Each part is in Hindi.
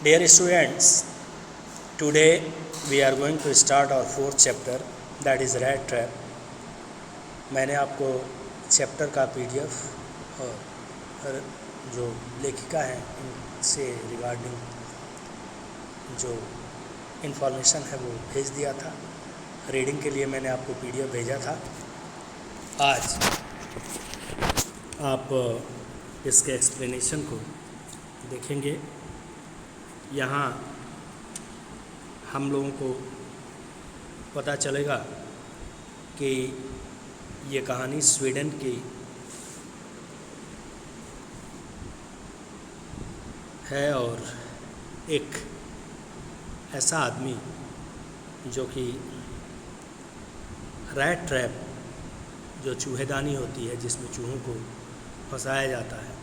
Dear students, today we are going to start our fourth chapter, that is rat trap. मैंने आपको चैप्टर का PDF और जो लेखिका हैं इनसे रिगार्डिंग जो इन्फॉर्मेशन है वो भेज दिया था। रीडिंग के लिए मैंने आपको PDF भेजा था। आज आप इसके एक्सप्लेनेशन को देखेंगे। यहाँ हम लोगों को पता चलेगा कि ये कहानी स्वीडन की है और एक ऐसा आदमी जो कि रैट ट्रैप जो चूहेदानी होती है जिसमें चूहों को फंसाया जाता है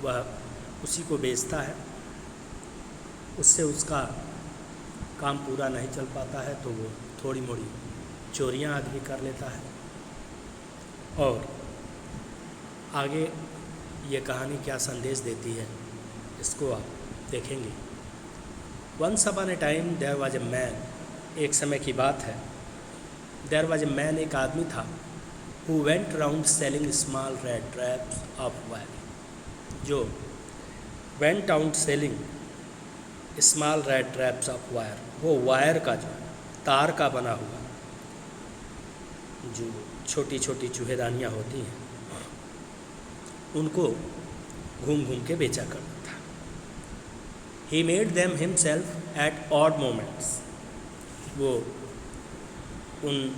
वह उसी को बेचता है। उससे उसका काम पूरा नहीं चल पाता है तो वो थोड़ी मोड़ी चोरियां आदमी कर लेता है। और आगे ये कहानी क्या संदेश देती है इसको आप देखेंगे। Once upon a time there was a man, एक समय की बात है। देयर वाज ए मैन, एक आदमी था, who went round selling small rat traps of wire, जो went out selling small rat traps of wire, वो वायर का जो तार का बना हुआ जो छोटी छोटी चूहेदानियाँ होती हैं उनको घूम घूम के बेचा करता था। He made them himself at odd moments, वो उन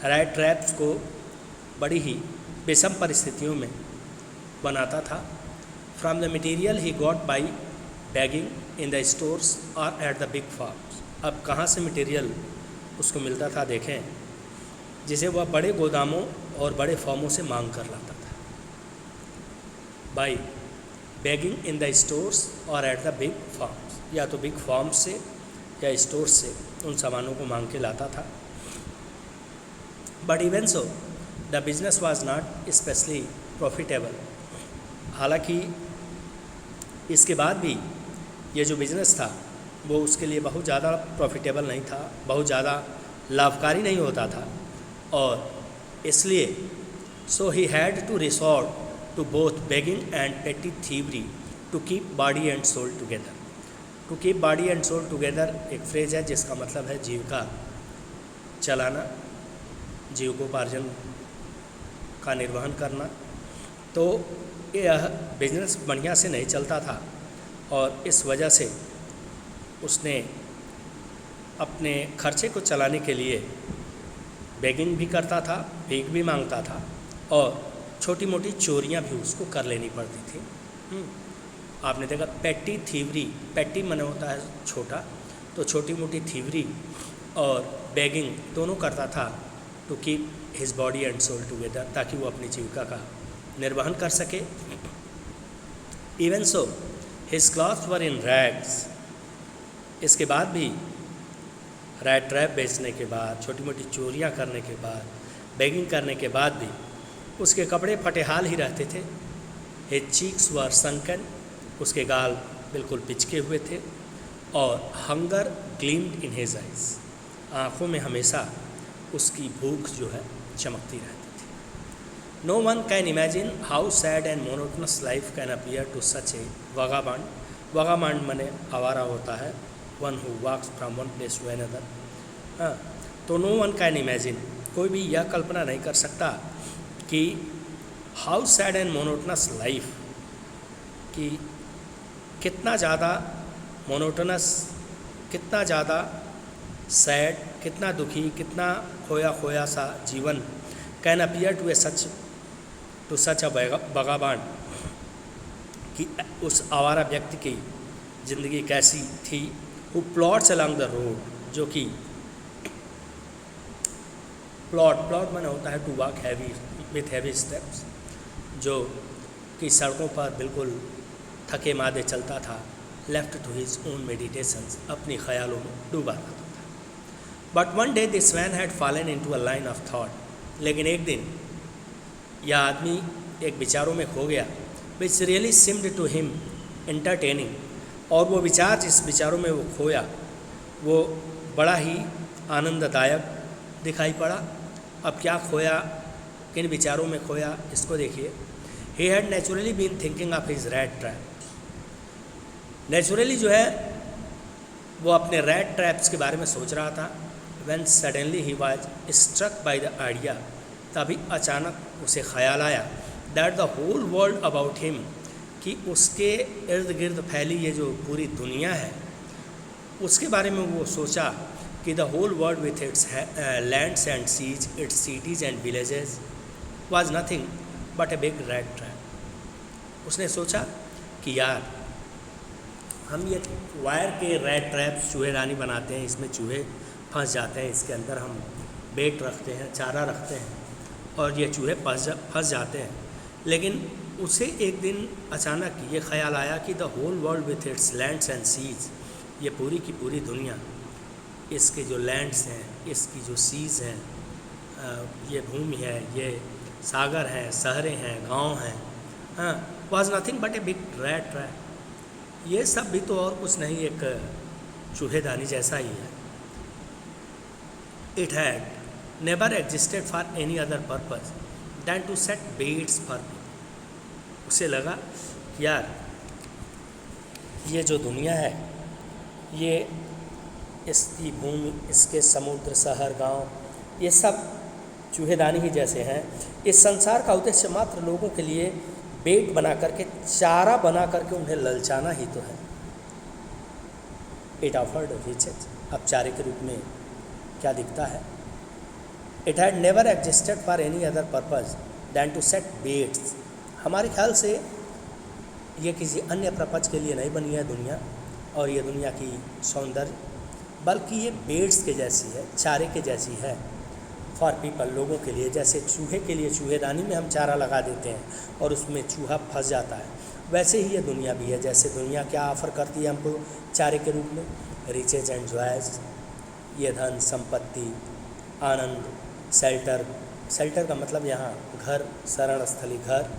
रैट ट्रैप्स को बड़ी ही विषम परिस्थितियों में बनाता था। From the material he got by bagging in the stores और एट द बिग फार्म्स। अब कहाँ से मटेरियल उसको मिलता था देखें, जिसे वह बड़े गोदामों और बड़े फार्मों से मांग कर लाता था। By bagging in the stores और एट द बिग फार्म्स, या तो बिग फार्म्स से या स्टोर्स से उन सामानों को मांग के लाता था। But even so the business was not specially profitable, हालांकि इसके बाद भी ये जो बिज़नेस था वो उसके लिए बहुत ज़्यादा प्रॉफिटेबल नहीं था, बहुत ज़्यादा लाभकारी नहीं होता था। और इसलिए so he had to resort to both begging and petty thievery to keep body and soul together. To keep body and soul together एक फ्रेज है जिसका मतलब है जीविका चलाना, जीविकोपार्जन का निर्वहन करना। तो यह बिजनेस बढ़िया से नहीं चलता था और इस वजह से उसने अपने खर्चे को चलाने के लिए बेगिंग भी करता था, भीख भी मांगता था और छोटी मोटी चोरियां भी उसको कर लेनी पड़ती थी। आपने देखा पेटी थीवरी, पेटी मने होता है छोटा, तो छोटी मोटी थीवरी और बेगिंग दोनों करता था to keep his body and soul together, ताकि वो अपनी जीविका का निर्वहन कर सके। Even so his clothes were in rags, इसके बाद भी रैट ट्रैप बेचने के बाद, छोटी मोटी चोरियां करने के बाद, बेगिंग करने के बाद भी उसके कपड़े फटेहाल ही रहते थे। हिज चीक्स वर संकन, उसके गाल बिल्कुल पिचके हुए थे। और hunger gleamed in his eyes, आँखों में हमेशा उसकी भूख जो है चमकती रहती थी। No one can imagine how sad and monotonous life can appear to such a vagabond. Vagabond मने आवारा होता है, one who walks from one place to another. हाँ, तो नो वन कैन इमेजिन, कोई भी यह कल्पना नहीं कर सकता कि how sad and monotonous life, कि कितना ज़्यादा मोनोटोनस, कितना ज़्यादा सैड, कितना दुखी, कितना खोया खोया सा जीवन can appear to such a vagabond, कि उस आवारा व्यक्ति की ज़िंदगी कैसी थी। Who plods along the road, जो कि प्लॉट माने होता है to walk heavy with heavy steps, जो कि सड़कों पर बिल्कुल थके मादे चलता था। Left to his own meditations, अपनी ख्यालों में डूबा रहता था। But one day this man had fallen into a line of thought, लेकिन एक दिन यह आदमी एक विचारों में खो गया, which really seemed to him entertaining, और वो विचार जिस विचारों में वो खोया वो बड़ा ही आनंददायक दिखाई पड़ा। अब क्या खोया, किन विचारों में खोया, इसको देखिए। He had naturally been thinking of his rat trap. Naturally जो है वो अपने रैट ट्रैप्स के बारे में सोच रहा था। When suddenly he was struck by the idea, तभी अचानक उसे ख्याल आया that the whole world about him, कि उसके इर्द गिर्द फैली ये जो पूरी दुनिया है उसके बारे में वो सोचा कि the whole world with its lands and seas, its cities and villages was nothing but a big rat trap. उसने सोचा कि यार हम ये वायर के रैट ट्रैप्स चूहेदानी बनाते हैं, इसमें चूहे फंस जाते हैं, इसके अंदर हम बेट रखते हैं, चारा रखते हैं और ये चूहे फंस जाते हैं। लेकिन उसे एक दिन अचानक ये ख्याल आया कि the whole world with its lands and seas, ये पूरी की पूरी दुनिया, इसके जो लैंड्स हैं, इसकी जो सीज हैं, ये भूमि है, ये सागर हैं, शहरें हैं, गांव हैं, हाँ, was nothing but a big rat trap. ये सब भी तो और कुछ नहीं, एक चूहेदानी जैसा ही है। It had never existed for any other purpose than to set baits for people. उसे लगा यार ये जो दुनिया है, ये इसकी भूमि, इसके समुद्र, शहर, गांव, ये सब चूहेदानी ही जैसे हैं। इस संसार का उद्देश्य मात्र लोगों के लिए बेट बना करके, चारा बना करके उन्हें ललचाना ही तो है। इट ऑफर्ड रिचेज, अब चारे के रूप में क्या दिखता है। It had never existed for any other purpose than to set baits. हमारे ख्याल से ये किसी अन्य पर्पज के लिए नहीं बनी है दुनिया, और ये दुनिया की सौंदर्य, बल्कि ये बेट्स के जैसी है, चारे के जैसी है फॉर पीपल, लोगों के लिए। जैसे चूहे के लिए चूहेदानी में हम चारा लगा देते हैं और उसमें चूहा फंस जाता है, वैसे ही ये दुनिया भी है। जैसे दुनिया क्या ऑफ़र करती है हमको चारे के रूप में, रिचेज एंड जॉयज, ये धन, संपत्ति, आनंद, शेल्टर, शेल्टर का मतलब यहाँ घर, शरण स्थली घर,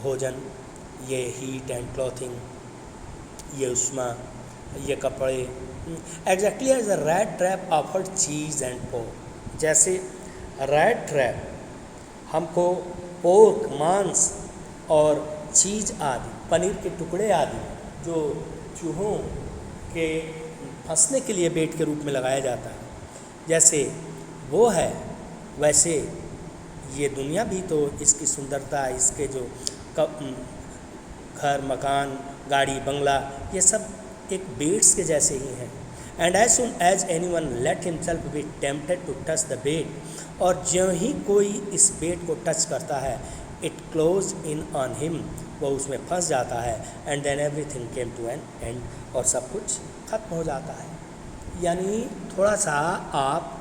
भोजन, ये हीट एंड क्लॉथिंग, ये उष्मा, ये कपड़े। Exactly as a rat trap offered cheese and pork, जैसे रैट ट्रैप हमको पोर्क, मांस और चीज़ आदि, पनीर के टुकड़े आदि जो चूहों के फंसने के लिए बेट के रूप में लगाया जाता है, जैसे वो है वैसे ये दुनिया भी तो, इसकी सुंदरता, इसके जो घर, मकान, गाड़ी, बंगला, ये सब एक बेट्स के जैसे ही हैं। And as soon as anyone let himself be tempted to touch the bait, और ज्यों ही कोई इस बेट को टच करता है, it close in on him, वो उसमें फंस जाता है। And then everything came to an end, और सब कुछ खत्म हो जाता है। यानी थोड़ा सा आप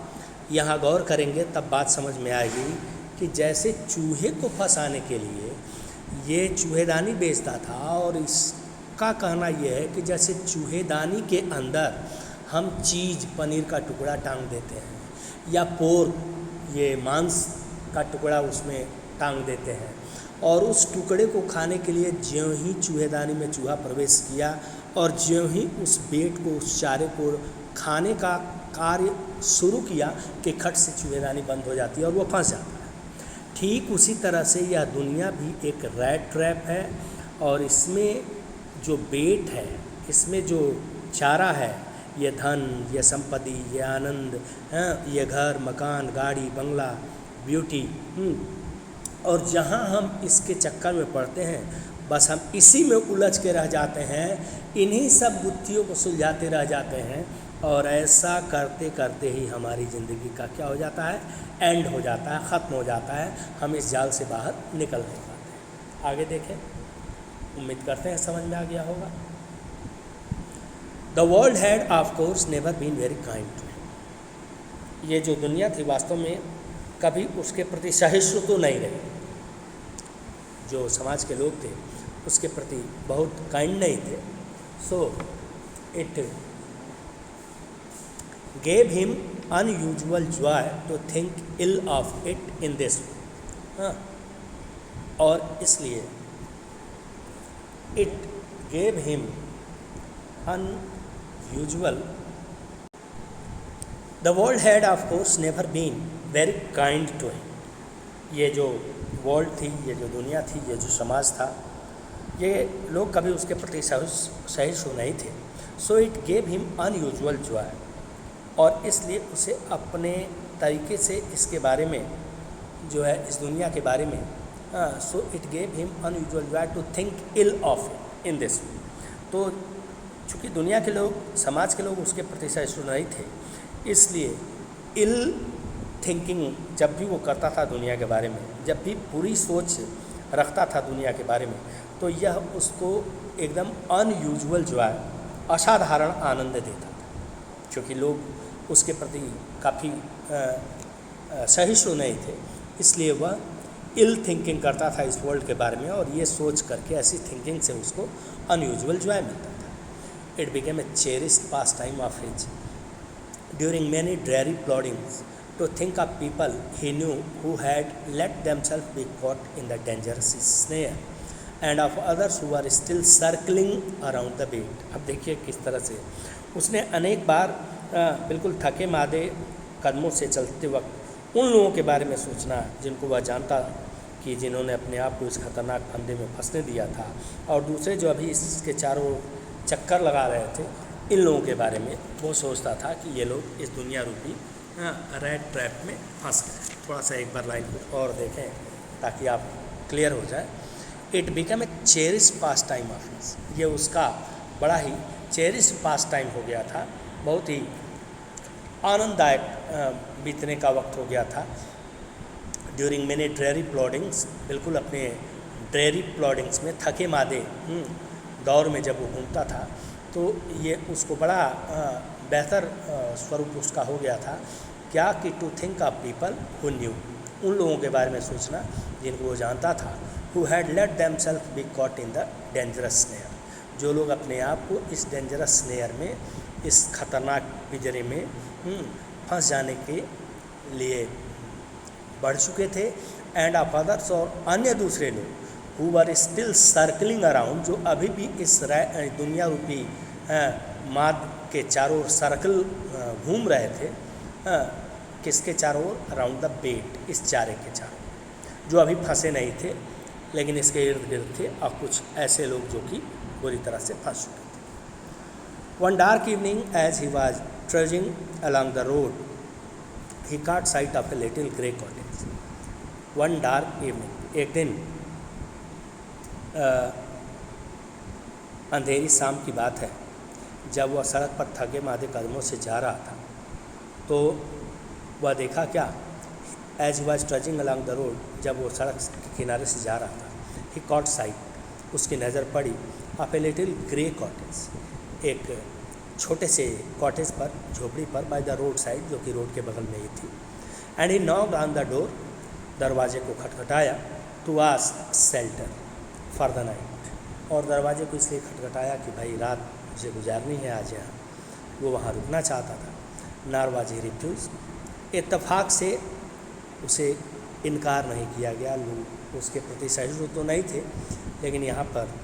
यहाँ गौर करेंगे तब बात समझ में आएगी कि जैसे चूहे को फंसाने के लिए ये चूहेदानी बेचता था, और इसका कहना यह है कि जैसे चूहेदानी के अंदर हम चीज़, पनीर का टुकड़ा टांग देते हैं, या पोर्क, ये मांस का टुकड़ा उसमें टांग देते हैं, और उस टुकड़े को खाने के लिए ज्यों ही चूहेदानी में चूहा प्रवेश किया और ज्यों ही उस बेट को, उस चारे को खाने का कार्य शुरू किया कि खट से चूहेदानी बंद हो जाती है और वो फंस जाता है। ठीक उसी तरह से यह दुनिया भी एक रैट ट्रैप है, और इसमें जो बेट है, इसमें जो चारा है, ये धन, ये संपत्ति, ये आनंद, ये घर, मकान, गाड़ी, बंगला, ब्यूटी, और जहाँ हम इसके चक्कर में पड़ते हैं, बस हम इसी में उलझ के रह जाते हैं, इन्हीं सब गुत्थियों को सुलझाते रह जाते हैं, और ऐसा करते करते ही हमारी ज़िंदगी का क्या हो जाता है, एंड हो जाता है, ख़त्म हो जाता है। हम इस जाल से बाहर निकल नहीं पाते। आगे देखें, उम्मीद करते हैं समझ में आ गया होगा। The world had of course never been very kind to him. ये जो दुनिया थी वास्तव में कभी उसके प्रति सहिष्णु तो नहीं रही, जो समाज के लोग थे उसके प्रति बहुत काइंड नहीं थे। So it gave him unusual joy to think ill of it in this way। और इसलिए it gave him unusual. The world had of course never been very kind to him. ये जो वर्ल्ड थी, ये जो दुनिया थी, ये जो समाज था, ये लोग कभी उसके प्रति सहिष्णु नहीं थे. सो it gave him unusual Joy, और इसलिए उसे अपने तरीके से इसके बारे में जो है, इस दुनिया के बारे में, so it gave him unusual joy to think ill of in this. तो चूँकि दुनिया के लोग, समाज के लोग उसके प्रति सहिष्णु नहीं थे, इसलिए इल थिंकिंग जब भी वो करता था दुनिया के बारे में, जब भी बुरी सोच रखता था दुनिया के बारे में, तो यह उसको एकदम अनयूजुअल जॉय, असाधारण आनंद देता था. क्योंकि लोग उसके प्रति काफ़ी सहिष्णु नहीं थे, इसलिए वह इल थिंकिंग करता था इस वर्ल्ड के बारे में, और ये सोच करके, ऐसी थिंकिंग से उसको अनयूजुअल जॉय मिलता था. It became a cherished pass time of his during many dreary ploddings to think of people he knew who had let themselves be caught in the dangerous snare, and of others who were still circling around the bait. अब देखिए किस तरह से उसने अनेक बार बिल्कुल थके मादे कदमों से चलते वक्त उन लोगों के बारे में सोचना जिनको वह जानता कि जिन्होंने अपने आप को इस खतरनाक फंदे में फंसने दिया था, और दूसरे जो अभी इसके चारों चक्कर लगा रहे थे, इन लोगों के बारे में वो सोचता था कि ये लोग इस दुनिया रूपी रेड ट्रैप में फंस गए. थोड़ा सा एक बार लाइन को और देखें ताकि आप क्लियर हो जाए. It become a cherish pass time of his, ये उसका बड़ा ही चेरिश पास टाइम हो गया था, बहुत ही आनंददायक बीतने का वक्त हो गया था. ड्यूरिंग मैनी ड्रेरी प्लॉडिंग्स, बिल्कुल अपने ड्रेरी प्लॉडिंग्स में, थके मादे दौर में जब वो घूमता था, तो ये उसको बड़ा बेहतर स्वरूप उसका हो गया था. क्या कि to think of people who knew, उन लोगों के बारे में सोचना जिनको वो जानता था, who had let themselves be caught in the dangerous snare, जो लोग अपने आप को इस डेंजरस स्नेयर में, इस खतरनाक पिंजरे में फंस जाने के लिए बढ़ चुके थे. एंड ऑफ अदर्स, और अन्य दूसरे लोग, who were still circling around, जो अभी भी इस दुनिया रूपी माद के चारों ओर सर्कल घूम रहे थे. किसके चारों ओर? अराउंड द बेट, इस चारे के चारों, जो अभी फंसे नहीं थे लेकिन इसके इर्द गिर्द थे, और कुछ ऐसे लोग जो कि बुरी तरह से फंस चुके थे. One dark evening as he was trudging along the road, he caught sight of a little grey cottage. One dark evening, एक दिन अंधेरी शाम की बात है, जब वह सड़क पर थके मादे कदमों से जा रहा था, तो वह देखा क्या? As he was trudging along the road, जब वो सड़क के किनारे से जा रहा था, ही कॉट साइट, उसकी नज़र पड़ी of a little grey cottage, एक छोटे से कॉटेज पर, झोपड़ी पर, बाय द रोड साइड, जो कि रोड के बगल में ही थी. And he knocked on the door, दरवाजे को खटखटाया, to ask shelter for the night, और दरवाजे को इसलिए खटखटाया कि भाई रात मुझे गुजारनी है आज यहाँ. वो वहाँ रुकना चाहता था. नारवाज ही रिफ्यूज़, इत्तफाक से उसे इनकार नहीं किया गया. लोग उसके प्रति सहिष्णु तो नहीं थे, लेकिन यहाँ पर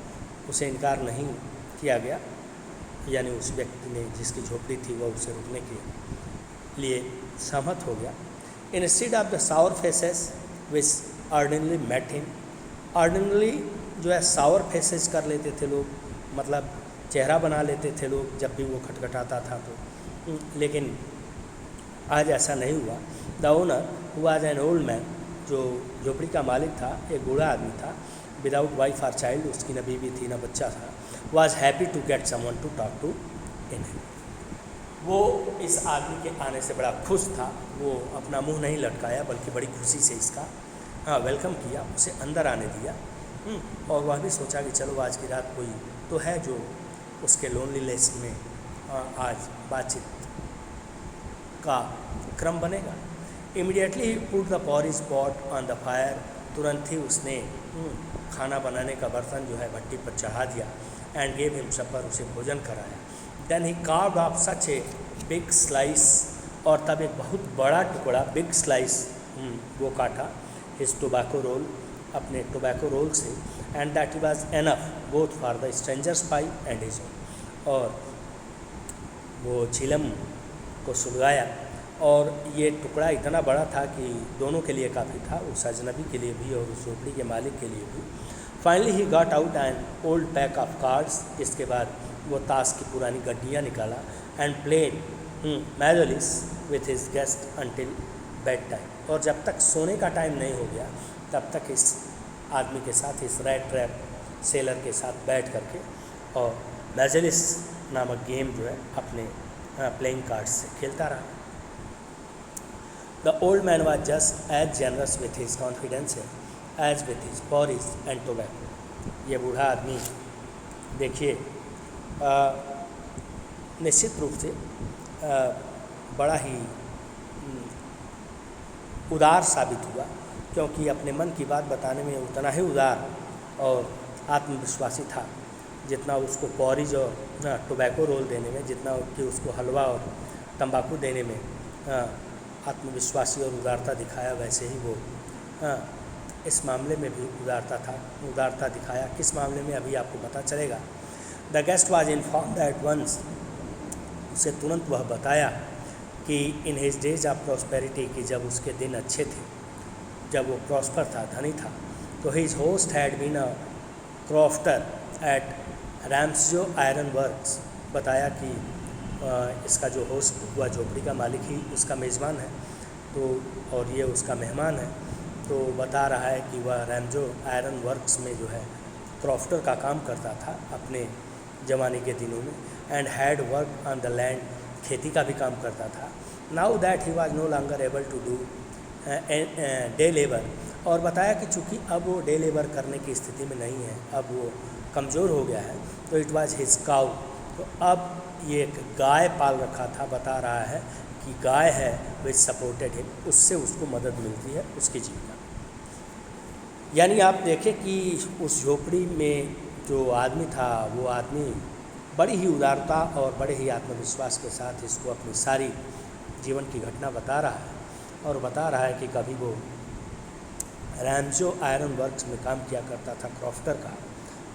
उसे इनकार नहीं किया गया, यानी उस व्यक्ति ने जिसकी झोपड़ी थी वह उसे रुकने के लिए सहमत हो गया. Instead of the sour faces which ordinarily met him, ordinarily जो है सावर फेसेस कर लेते थे लोग, मतलब चेहरा बना लेते थे लोग जब भी वो खटखटाता था तो, लेकिन आज ऐसा नहीं हुआ. The owner was an old man, जो झोपड़ी का मालिक था, एक बूढ़ा आदमी था, विदाउट वाइफ और चाइल्ड, उसकी न बीवी थी न बच्चा था, was happy to get someone to talk to in. वो इस आदमी के आने से बड़ा खुश था. वो अपना मुंह नहीं लटकाया, बल्कि बड़ी खुशी से इसका वेलकम किया, उसे अंदर आने दिया. और वह भी सोचा कि चलो आज की रात कोई तो है जो उसके लोनलीनेस में आज बातचीत का क्रम बनेगा. Immediately he put the porridge pot on the fire, तुरंत ही उसने खाना बनाने का बर्तन जो है भट्टी पर चढ़ा दिया. एंड गेव हिम सपर, उसे भोजन कराया. Then he carved off such a big slice, और तब एक बहुत बड़ा टुकड़ा, बिग स्लाइस वो काटा, हिज टोबैको रोल, अपने टोबैको रोल से. And that was enough both for the strangers pi and his own. और वो चिलम को सुलगाया और ये टुकड़ा इतना बड़ा था कि दोनों के लिए काफ़ी था, उस अजनबी के लिए भी और उस झोपड़ी के मालिक के लिए भी। Finally he got out an old pack of cards. इसके बाद वो ताश की पुरानी गड्डियाँ निकाला and played mjolis with his guest until bedtime. और जब तक सोने का टाइम नहीं हो गया तब तक इस आदमी के साथ, इस रैट ट्रैप सेलर के साथ बैठ करके और मैजोलिस नामक गेम जो है अपने प्लेइंग कार्ड्स से खेलता रहा। The old man was just as generous with his confidence as with his porridge and tobacco. ये बूढ़ा आदमी देखिए निश्चित रूप से बड़ा ही उदार साबित हुआ, क्योंकि अपने मन की बात बताने में उतना ही उदार और आत्मविश्वासी था जितना उसको पॉरिज और टोबैको रोल देने में, जितना कि उसको हलवा और तंबाकू देने में आत्मविश्वासी और उदारता दिखाया, वैसे ही वो इस मामले में भी उदारता दिखाया। किस मामले में अभी आपको पता चलेगा। The guest was informed at once. उसे तुरंत वह बताया कि in his days of prosperity, कि जब उसके दिन अच्छे थे, जब वो प्रॉस्पर था, धनी था, तो his host had been a crofter at Ramsjo iron works. बताया कि इसका जो होस्ट हुआ झोपड़ी का मालिक ही उसका मेज़बान है, तो और ये उसका मेहमान है। तो बता रहा है कि वह रैम्सजो आयरन वर्क्स में जो है क्रॉफ्टर का काम करता था अपने जवानी के दिनों में। And had work on the land, खेती का भी काम करता था। Now that he was no longer able to do day labour. और बताया कि चूँकि अब वो डे लेबर करने की स्थिति में नहीं है, अब वो कमज़ोर हो गया है, तो इट वाज हिज काउ। तो अब ये एक गाय पाल रखा था। बता रहा है कि गाय है विच सपोर्टेड हिम, उससे उसको मदद मिलती है उसकी जीविका। यानी आप देखें कि उस झोपड़ी में जो आदमी था, वो आदमी बड़ी ही उदारता और बड़े ही आत्मविश्वास के साथ इसको अपनी सारी जीवन की घटना बता रहा है। और बता रहा है कि कभी वो रैम्सजो आयरन वर्क्स में काम किया करता था क्रॉफ्टर का,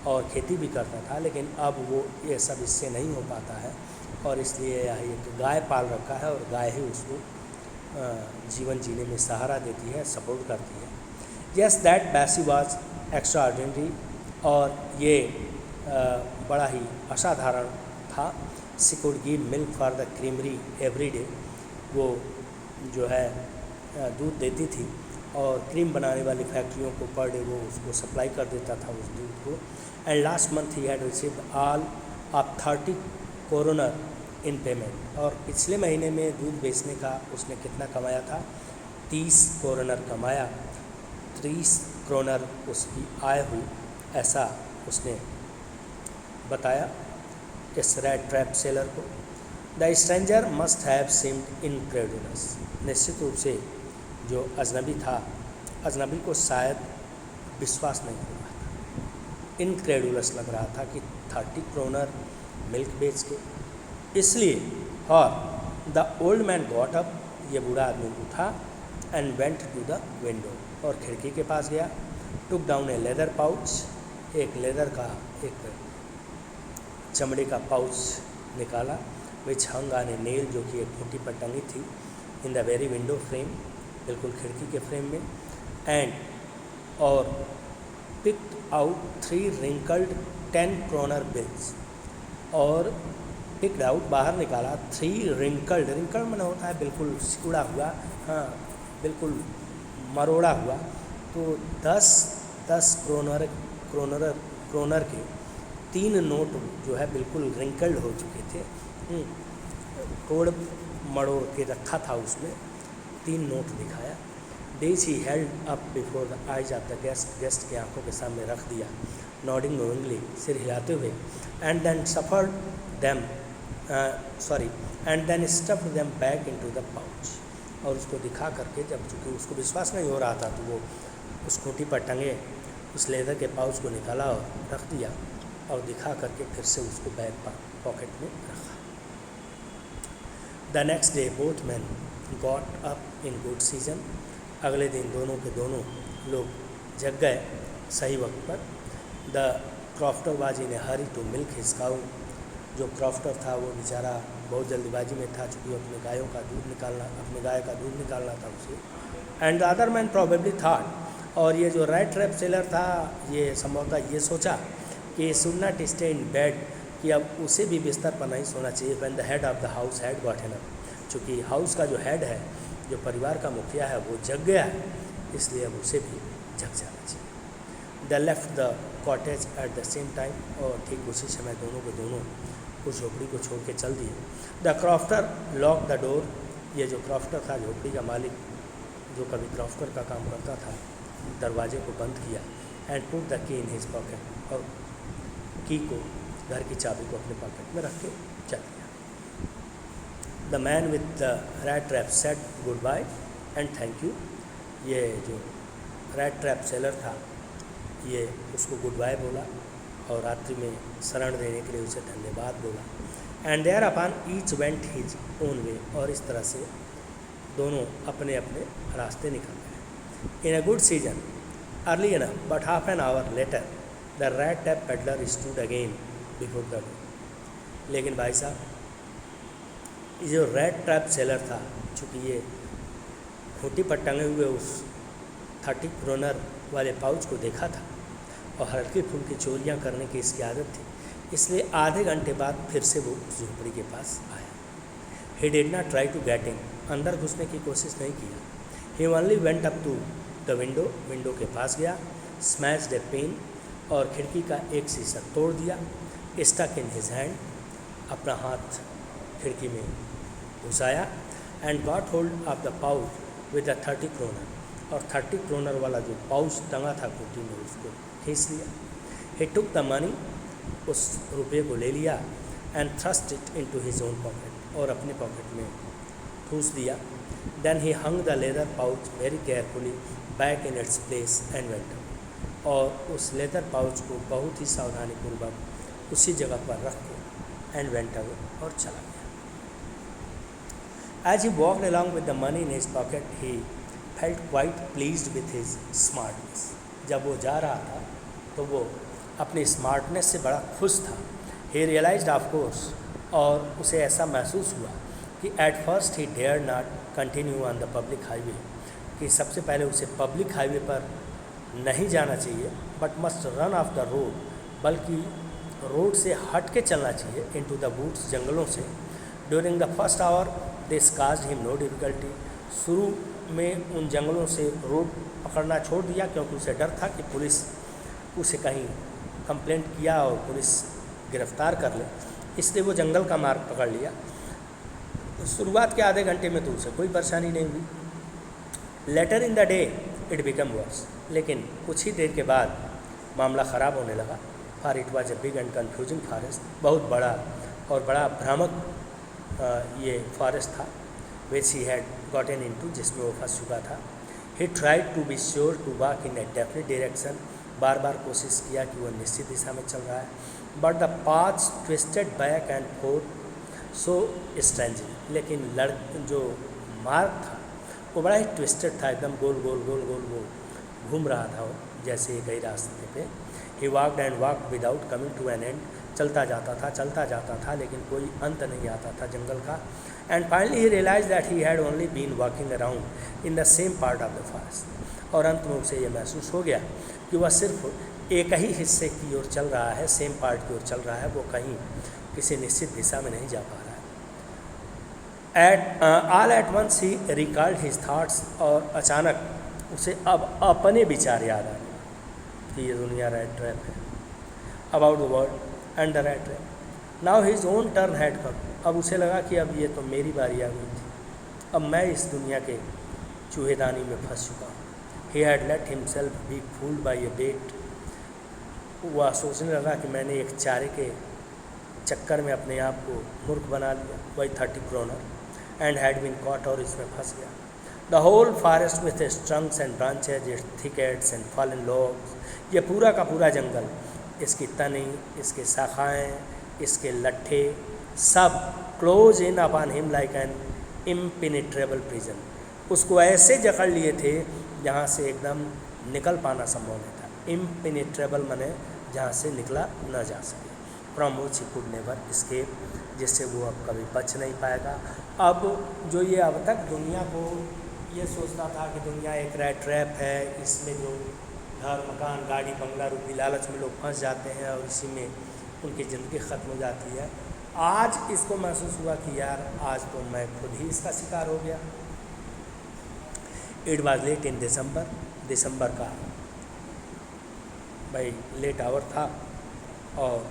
और खेती भी करता था, लेकिन अब वो ये सब इससे नहीं हो पाता है, और इसलिए यह एक गाय पाल रखा है और गाय ही उसको जीवन जीने में सहारा देती है, सपोर्ट करती है। यस दैट बैसी वाज एक्स्ट्रा ऑर्डिनरी। और ये बड़ा ही असाधारण था। She could give milk for the creamery every day. वो जो है दूध देती थी और क्रीम बनाने वाली फैक्ट्रियों को पर डे वो उसको सप्लाई कर देता था उस दूध को। And last month he had received all of 30 coroner in payment. और पिछले महीने में दूध बेचने का उसने कितना कमाया था? 30 कोरोनर कमाया। 30 क्रोनर उसकी आय हुई, ऐसा उसने बताया इस रेड ट्रैप सेलर को। The stranger must have seemed incredulous. निश्चित रूप से जो अजनबी था, अजनबी को शायद विश्वास नहीं हो रहा था, इनक्रेडुलस लग रहा था कि 30 क्रोनर मिल्क बेच के। इसलिए और the old man got up, ये बूढ़ा आदमी उठा, and went to the window, और खिड़की के पास गया। Took down a leather pouch, एक लेदर का एक चमड़े का पाउच निकाला, विच हंग ऑन ए नेल, जो कि एक खूंटी पर टंगी थी, in the very window frame, बिल्कुल खिड़की के फ्रेम में। एंड और picked out 3 wrinkled 10 kronor bills, और पिक्ड आउट बाहर निकाला 3 रिंकल्ड, रिंकल्ड मन होता है बिल्कुल सिकुड़ा हुआ, हाँ बिल्कुल मरोड़ा हुआ। तो 10 क्रोनर के 3 नोट जो है बिल्कुल रिंकल्ड हो चुके थे, तोड़ मड़ोड़ के रखा था उसमें। 3 नोट दिखाया। This he held up before the eyes of the guest, guest की आंखों के सामने रख दिया, नॉडिंग नोइंगली, सिर हिलाते हुए। And then stuffed them back into the pouch, और उसको दिखा करके, जब चूँकि उसको विश्वास नहीं हो रहा था, तो वो उस खूंटी पर टंगे उस लेदर के पाउच को निकाला और रख दिया, और दिखा करके फिर से उसको बैग पॉकेट में रखा। The next day both man got up in good season. अगले दिन दोनों के दोनों लोग जग गए सही वक्त पर। The crofter was in a hurry to milk his cow. जो क्रॉफ्टर था वो बेचारा बहुत जल्दीबाजी में था, चूँकि अपने गायों का दूध निकालना, अपने गाय का दूध निकालना था उसे। And the other man probably thought, और ये जो रैट ट्रैप सेलर था ये संभवतः ये सोचा कि should not stay in bed, कि अब उसे भी बिस्तर पर नहीं सोना चाहिए। When the head of the house had gotten up, चूँकि हाउस का जो हेड है, जो परिवार का मुखिया है, वो जग गया है, इसलिए अब उसे भी जग जाना चाहिए। The left the cottage at the same time, और ठीक उसी समय दोनों के दोनों उस झोपड़ी को छोड़ के चल दिए। The crofter lock the door, ये जो क्रॉफ्टर था, झोपड़ी का मालिक जो कभी क्रॉफ्टर का काम करता था, दरवाजे को बंद किया। And put the key in his pocket, और की को, घर की चाबी को अपने पॉकेट में रख के चल दिया। The man with the rat trap said good bye and thank you, ये जो रैट ट्रैप सेलर था ये उसको गुड बाय बोला और रात्रि में शरण देने के लिए उसे धन्यवाद बोला। And thereupon each went his own way, और इस तरह से दोनों अपने अपने रास्ते निकल गए। In a good season early enough but half an hour later the rat trap peddler stood again before the door. लेकिन भाई साहब, ये जो रैट ट्रैप सेलर था, चूँकि ये खूंटी पर टंगे हुए उस 30 क्रोनर वाले पाउच को देखा था और हल्की फुल्की चोरियां करने की इसकी आदत थी, इसलिए आधे घंटे बाद फिर से वो उस झोपड़ी के पास आया। He did not try to get in, अंदर घुसने की कोशिश नहीं किया। He only went up to the window, window के पास गया। स्मैश्ड ए पेन, और खिड़की का एक शीशा तोड़ दिया। स्टक इन हिज हैंड, अपना हाथ खिड़की में घुसाया। And got hold of the pouch with the 30 kronor, और 30 क्रोनर वाला जो पाउच टंगा था खूंटी में उसको खींच लिया। ही टुक द मनी, उस रुपये को ले लिया। And thrust it into his own pocket, और अपने पॉकेट में ठूस दिया। Then he hung the leather pouch very carefully back in its place and went, और उस लेदर पाउच को बहुत ही सावधानीपूर्वक उसी जगह पर रख के एंड वेंट अवे, और चला गया। As he walked along with the money in his pocket he felt quite pleased with his smartness. जब वो जा रहा था तो वो अपनी स्मार्टनेस से बड़ा खुश था। ही रियलाइज्ड ऑफ कोर्स, और उसे ऐसा महसूस हुआ कि at first he dare not continue on the public highway, कि सबसे पहले उसे पब्लिक हाईवे पर नहीं जाना चाहिए, but must run of the road, बल्कि रोड से हट के चलना चाहिए, इनटू द वुड्स, जंगलों से। During the first hour this caused him no difficulty, शुरू में उन जंगलों से रोड पकड़ना छोड़ दिया, क्योंकि उसे डर था कि पुलिस उसे कहीं कंप्लेंट किया और पुलिस गिरफ्तार कर ले, इसलिए वो जंगल का मार्ग पकड़ लिया। शुरुआत के आधे घंटे में तो उसे कोई परेशानी नहीं हुई। Later in the day it become worse, लेकिन कुछ ही देर के बाद मामला ख़राब होने लगा। For it was a big and confusing forest, बहुत बड़ा और बड़ा भ्रामक ये फॉरेस्ट था। Which he had gotten into, जिसमें वो फंस चुका था। He tried to be sure to walk in a definite direction, बार बार कोशिश किया कि वह निश्चित दिशा में चल रहा है। But the paths twisted back and fourth so strangely, लेकिन जो मार्ग था वो बड़ा ही ट्विस्टेड था, एकदम गोल गोल गोल गोल गोल घूम रहा था वो, जैसे कई रास्ते पे। He walked and walked without coming to an end, चलता जाता था लेकिन कोई अंत नहीं आता था जंगल का। And finally he realize that he had only been walking around in the same part of the forest, और अंत में उसे ये महसूस हो गया कि वह सिर्फ एक ही हिस्से की ओर चल रहा है, सेम पार्ट की ओर चल रहा है, वो कहीं किसी निश्चित दिशा में नहीं जा पा रहा है। All at once he recalled his thoughts, और अचानक उसे अब अपने विचार याद आ गए कि ये दुनिया रैट ट्रैप है, about the world and the rat trap. Now his own turn had come, अब उसे लगा कि अब ये तो मेरी बारी आ गई थी, अब मैं इस दुनिया के चूहेदानी में फंस चुका हूँ। He had let himself be fooled by a bait, वह सोचने लगा कि मैंने एक चारे के चक्कर में अपने आप को मूर्ख बना लिया, वही 30 kronor, and had been caught, और इसमें फंस गया। The whole forest with its trunks and branches, its thickets and fallen logs, ये पूरा का पूरा जंगल, इसकी तनी, इसके शाखाएँ, इसके लट्ठे, सब close in upon him like an impenetrable prison, उसको ऐसे जकड़ लिए थे जहाँ से एकदम निकल पाना संभव नहीं था। इम्पेनिट्रेबल माने जहाँ से निकला न जा सके। From which he could never escape, जिससे वो अब कभी बच नहीं पाएगा। अब जो ये अब तक दुनिया को ये सोचता था कि दुनिया एक रैट ट्रैप है, इसमें जो घर मकान गाड़ी बंगला रूपी लालच में लोग फंस जाते हैं और इसी में उनकी ज़िंदगी ख़त्म हो जाती है, आज इसको महसूस हुआ कि यार आज तो मैं खुद ही इसका शिकार हो गया। इट वॉज लेट इन दिसंबर का भाई लेट आवर था और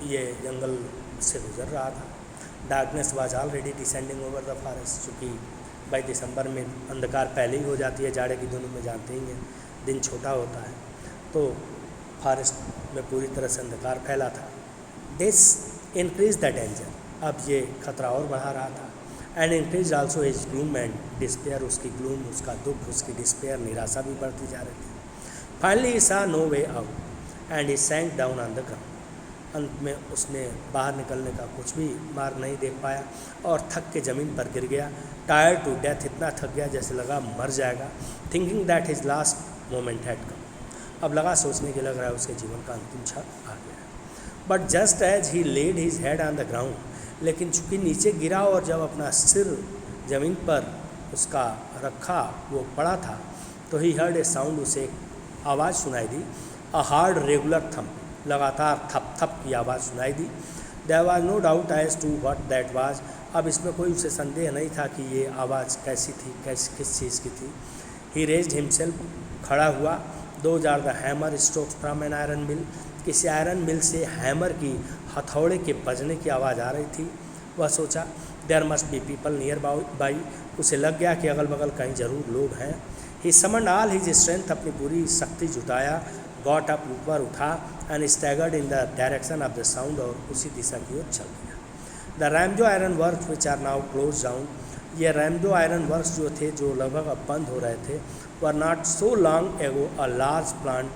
ये जंगल से गुजर रहा था। Darkness was already descending over the forest, चूँकि भाई दिसंबर में अंधकार पहले ही हो जाती है, जाड़े की दिनों में जानते ही हैं दिन छोटा होता है, तो फॉरेस्ट में पूरी तरह से अंधकार फैला था। दिस इंक्रीज द डेंजर, अब ये खतरा और बढ़ा रहा था। And increase also his gloom and despair, उसकी ग्लूम, उसका दुख, उसकी डिस्पेयर, निराशा भी बढ़ती जा रही थी। Finally he saw no way out and he sank down on the ground, अंत में उसने बाहर निकलने का कुछ भी मार्ग नहीं देख पाया और थक के ज़मीन पर गिर गया। टायर्ड टू डेथ, इतना थक गया जैसे लगा मर जाएगा। Thinking that his last moment had come, अब लगा सोचने के लग रहा है उसके जीवन का अंतिम क्षण आ गया। But just as he laid his head on the ground, लेकिन चूँकि नीचे गिरा और जब अपना सिर ज़मीन पर उसका रखा वो पड़ा था, तो ही हर्ड ए साउंड, उसे एक आवाज़ सुनाई दी। अ हार्ड रेगुलर थंप, लगातार थप थप की आवाज़ सुनाई दी। There was no doubt as to what that was, अब इसमें कोई उसे संदेह नहीं था कि ये आवाज़ कैसी थी, किस चीज़ की थी। ही रेज्ड हिमसेल्फ, खड़ा हुआ। Those are the hammer strokes from an iron mill, किसी आयरन मिल से हैमर की हथौड़े के बजने की आवाज़ आ रही थी। वह सोचा there must be people nearby, उसे लग गया कि अगल बगल कहीं ज़रूर लोग हैं। He summoned all his strength, अपनी पूरी शक्ति जुटाया। गॉट अप, ऊपर उठा। And staggered in the direction of the sound, और उसी दिशा की ओर चल गया। The Ramsjo iron works which are now closed down, ये रैमजो आयरन वर्क्स जो थे, जो लगभग अब बंद हो रहे थे, were not so long ago a large plant,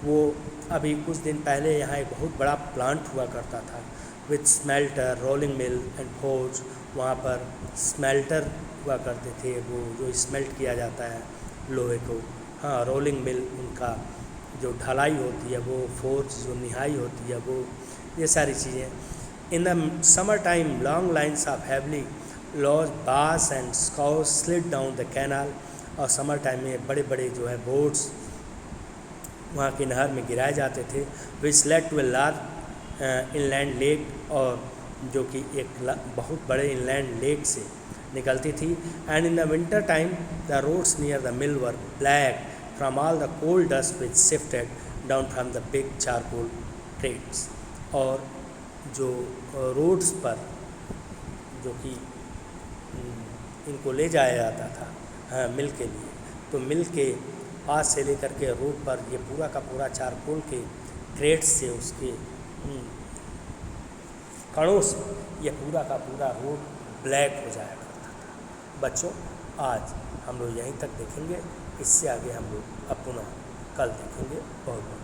वो अभी कुछ दिन पहले यहाँ एक बहुत बड़ा प्लांट हुआ करता था with smelter, rolling mill and forge, वहाँ पर स्मेल्टर हुआ करते थे, वो जो स्मेल्ट किया जाता है लोहे को, हाँ, रोलिंग मिल उनका जो ढलाई होती है वो, फोर्ज जो निहाई होती है वो, ये सारी चीज़ें। In the summer time long lines of heavily loaded barges and scows slid down the canal, और समर टाइम में बड़े बड़े जो है बोट्स वहाँ की नहर में गिराए जाते थे। Which led to a large inland lake, और जो कि एक बहुत बड़े इनलैंड लेक से निकलती थी। And in the winter time the roads near the mill were black from all the coal dust which shifted down from the big charcoal trades, और जो रोड्स पर जो कि इनको ले जाया जाता था, हाँ, मिल के लिए, तो मिल के पास से लेकर के रोड पर ये पूरा का पूरा चारकोल के क्रेट्स से, उसके कणों से ये पूरा का पूरा रोड ब्लैक हो जाया करता था। बच्चों, आज हम लोग यहीं तक देखेंगे, इससे आगे हम लोग अब पुनः कल देखेंगे। बहुत बहुत